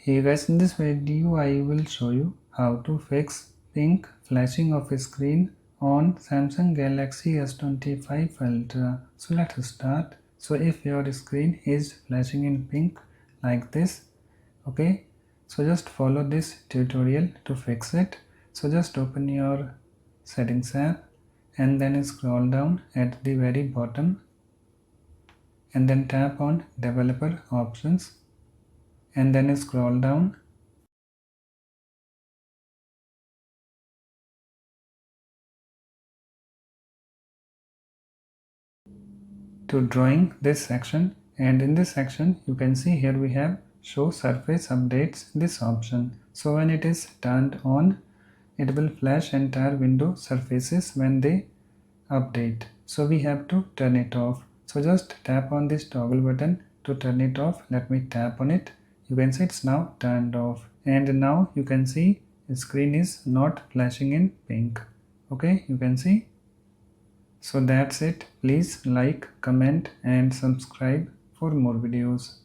Hey guys, in this video I will show you how to fix pink flashing of screen on Samsung Galaxy S25 Ultra. So let's start. So if your screen is flashing in pink like this, okay, so just follow this tutorial to fix it. So just open your settings app and then scroll down at the very bottom and then tap on developer options and then scroll down. To drawing this section, and in this section you can see here we have show surface updates, this option. So when it is turned on, it will flash entire window surfaces when they update. So we have to turn it off. So just tap on this toggle button to turn it off. Let me tap on it. You can see it's now turned off, and now you can see the screen is not flashing in pink. Okay, you can see. So that's it. Please like, comment and subscribe for more videos.